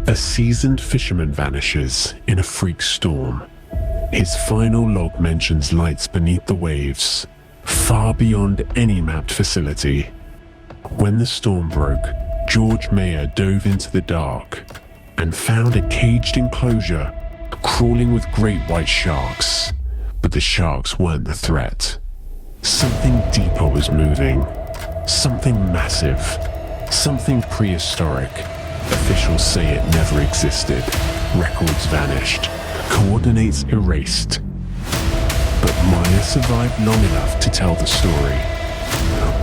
A seasoned fisherman vanishes in a freak storm. His final log mentions lights beneath the waves, far beyond any mapped facility. When the storm broke, George Meyer dove into the dark and found a caged enclosure crawling with great white sharks. But the sharks weren't the threat. Something deeper was moving. Something massive. Something prehistoric. Officials say it never existed. Records vanished. Coordinates erased. But Meyer survived long enough to tell the story.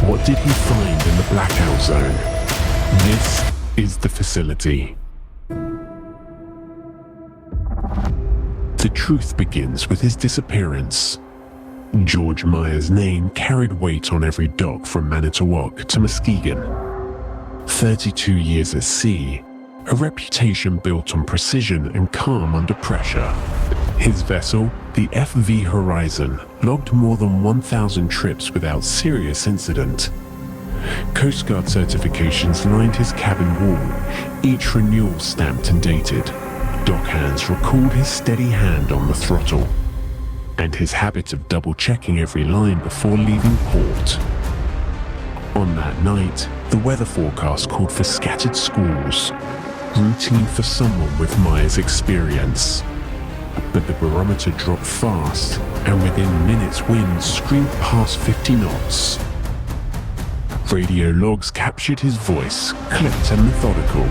What did he find in the blackout zone? This is the facility. The truth begins with his disappearance. George Meyer's name carried weight on every dock from Manitowoc to Muskegon. 32 years at sea, a reputation built on precision and calm under pressure. His vessel, the FV Horizon, logged more than 1,000 trips without serious incident. Coast Guard certifications lined his cabin wall, each renewal stamped and dated. Dockhands recalled his steady hand on the throttle, and his habit of double-checking every line before leaving port. On that night, the weather forecast called for scattered squalls, routine for someone with Meyer's experience. But the barometer dropped fast, and within minutes winds screamed past 50 knots. Radio logs captured his voice, clipped and methodical.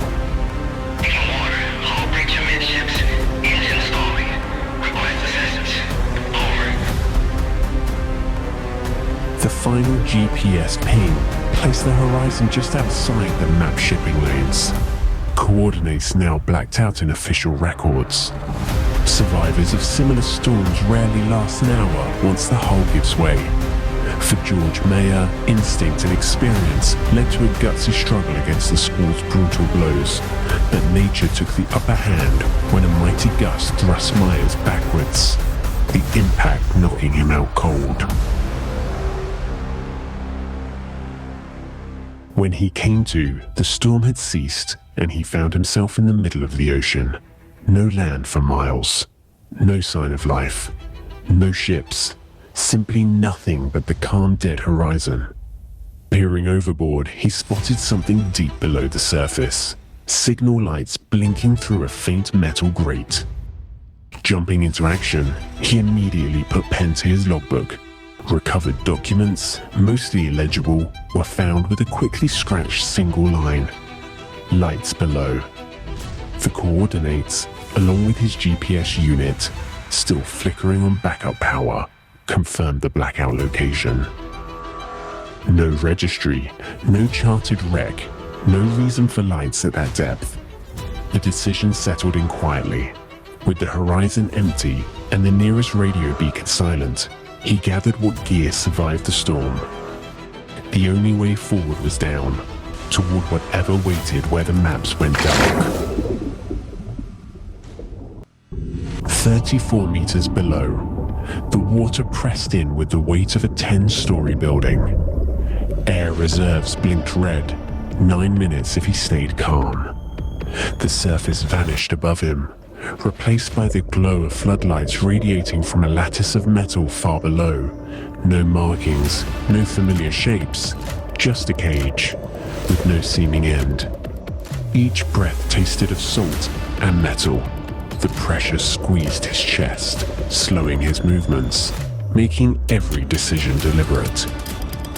The final GPS ping placed the horizon just outside the map shipping lanes. Coordinates now blacked out in official records. Survivors of similar storms rarely last an hour once the hull gives way. For George Meyer, instinct and experience led to a gutsy struggle against the squall's brutal blows, but nature took the upper hand when a mighty gust thrust Myers backwards, the impact knocking him out cold. When he came to, the storm had ceased, and he found himself in the middle of the ocean. No land for miles. No sign of life. No ships. Simply nothing but the calm dead horizon. Peering overboard, he spotted something deep below the surface. Signal lights blinking through a faint metal grate. Jumping into action, he immediately put pen to his logbook. Recovered documents, mostly illegible, were found with a quickly scratched single line. Lights below. The coordinates, along with his GPS unit, still flickering on backup power, confirmed the blackout location. No registry, no charted wreck, no reason for lights at that depth. The decision settled in quietly. With the horizon empty and the nearest radio beacon silent, he gathered what gear survived the storm. The only way forward was down, toward whatever waited where the maps went dark. 34 meters below, the water pressed in with the weight of a 10-story building. Air reserves blinked red, 9 minutes if he stayed calm. The surface vanished above him, replaced by the glow of floodlights radiating from a lattice of metal far below. No markings, no familiar shapes, just a cage, with no seeming end. Each breath tasted of salt and metal. The pressure squeezed his chest, slowing his movements, making every decision deliberate.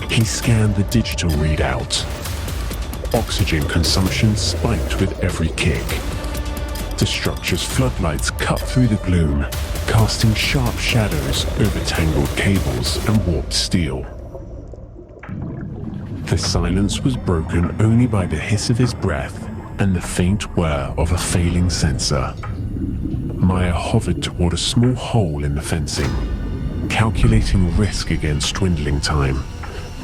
He scanned the digital readout. Oxygen consumption spiked with every kick. The structure's floodlights cut through the gloom, casting sharp shadows over tangled cables and warped steel. The silence was broken only by the hiss of his breath and the faint whir of a failing sensor. Meyer hovered toward a small hole in the fencing, calculating risk against dwindling time,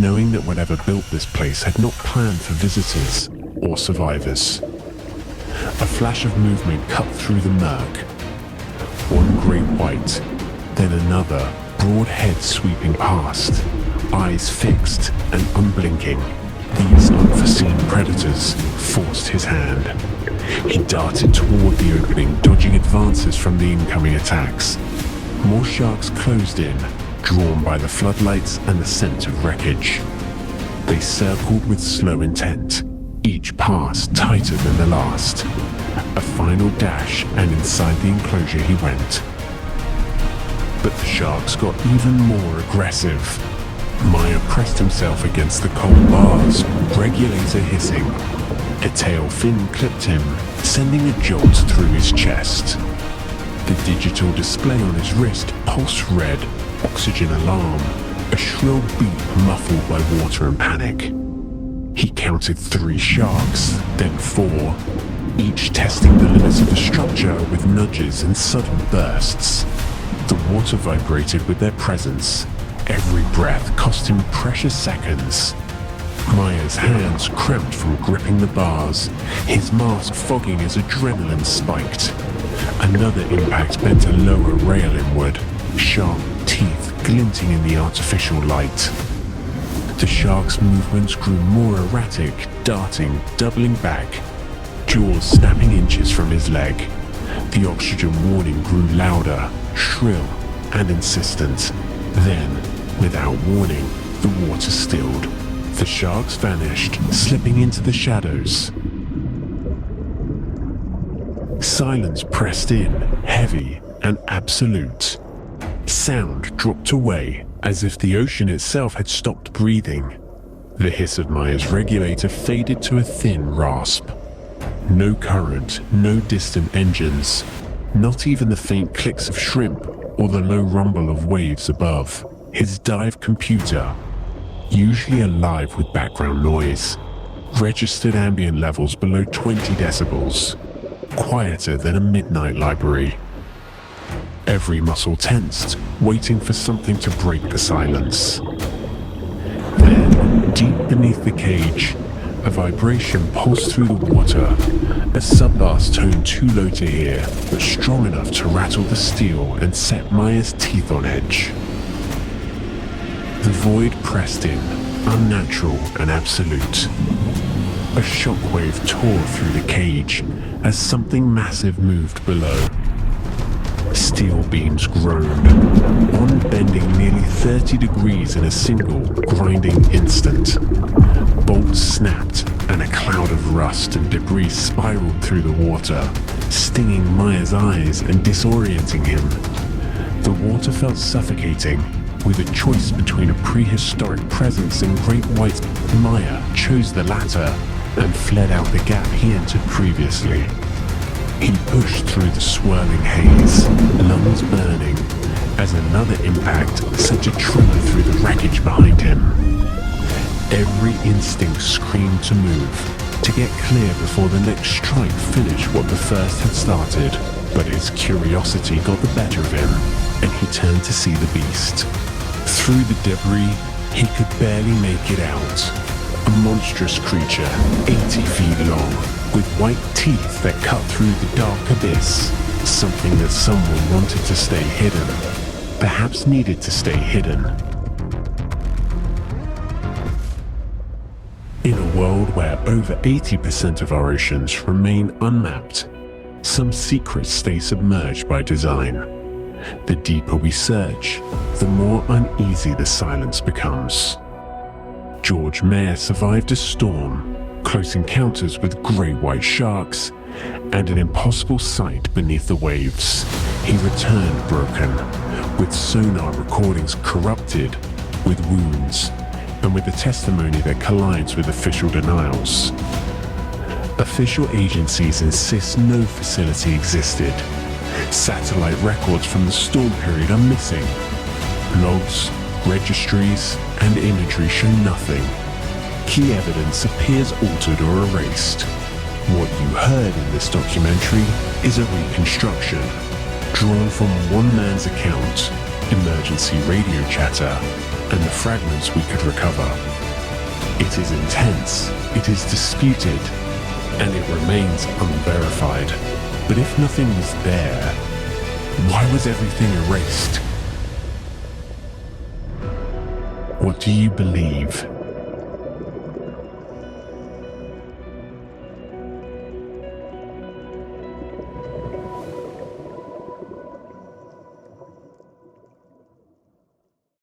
knowing that whatever built this place had not planned for visitors or survivors. A flash of movement cut through the murk. One great white, then another, broad head sweeping past, eyes fixed and unblinking. These unforeseen predators forced his hand. He darted toward the opening, dodging advances from the incoming attacks. More sharks closed in, drawn by the floodlights and the scent of wreckage. They circled with slow intent, each pass tighter than the last. A final dash, and inside the enclosure he went. But the sharks got even more aggressive. Meyer pressed himself against the cold bars, regulator hissing. A tail fin clipped him, sending a jolt through his chest. The digital display on his wrist pulsed red, oxygen alarm, a shrill beep muffled by water and panic. He counted 3 sharks, then 4, each testing the limits of the structure with nudges and sudden bursts. The water vibrated with their presence. Every breath cost him precious seconds. Meyer's hands cramped from gripping the bars, his mask fogging as adrenaline spiked. Another impact bent a lower rail inward, sharp teeth glinting in the artificial light. The shark's movements grew more erratic, darting, doubling back, jaws snapping inches from his leg. The oxygen warning grew louder, shrill, and insistent. Then, without warning, the water stilled. The sharks vanished, slipping into the shadows. Silence pressed in, heavy and absolute. Sound dropped away, as if the ocean itself had stopped breathing. The hiss of Meyer's regulator faded to a thin rasp. No current, no distant engines, not even the faint clicks of shrimp or the low rumble of waves above. His dive computer, usually alive with background noise, registered ambient levels below 20 decibels, quieter than a midnight library. Every muscle tensed, waiting for something to break the silence. Then, deep beneath the cage, a vibration pulsed through the water, a sub-bass tone too low to hear, but strong enough to rattle the steel and set Meyer's teeth on edge. The void pressed in, unnatural and absolute. A shockwave tore through the cage as something massive moved below. Steel beams groaned, one bending nearly 30 degrees in a single, grinding instant. Bolts snapped, and a cloud of rust and debris spiraled through the water, stinging Meyer's eyes and disorienting him. The water felt suffocating, with a choice between a prehistoric presence and great white. Meyer chose the latter and fled out the gap he entered previously. He pushed through the swirling haze, lungs burning, as another impact sent a tremor through the wreckage behind him. Every instinct screamed to move, to get clear before the next strike finished what the first had started. But his curiosity got the better of him, and he turned to see the beast. Through the debris, he could barely make it out. A monstrous creature, 80 feet long, with white teeth that cut through the dark abyss. Something that someone wanted to stay hidden. Perhaps needed to stay hidden. In a world where over 80% of our oceans remain unmapped, some secrets stay submerged by design. The deeper we search, the more uneasy the silence becomes. George Meyer survived a storm, close encounters with great white sharks, and an impossible sight beneath the waves. He returned broken, with sonar recordings corrupted, with wounds, and with a testimony that collides with official denials. Official agencies insist no facility existed. Satellite records from the storm period are missing. Logs, registries, and imagery show nothing. Key evidence appears altered or erased. What you heard in this documentary is a reconstruction, drawn from one man's account, emergency radio chatter, and the fragments we could recover. It is intense, it is disputed, and it remains unverified. But if nothing was there, why was everything erased? What do you believe?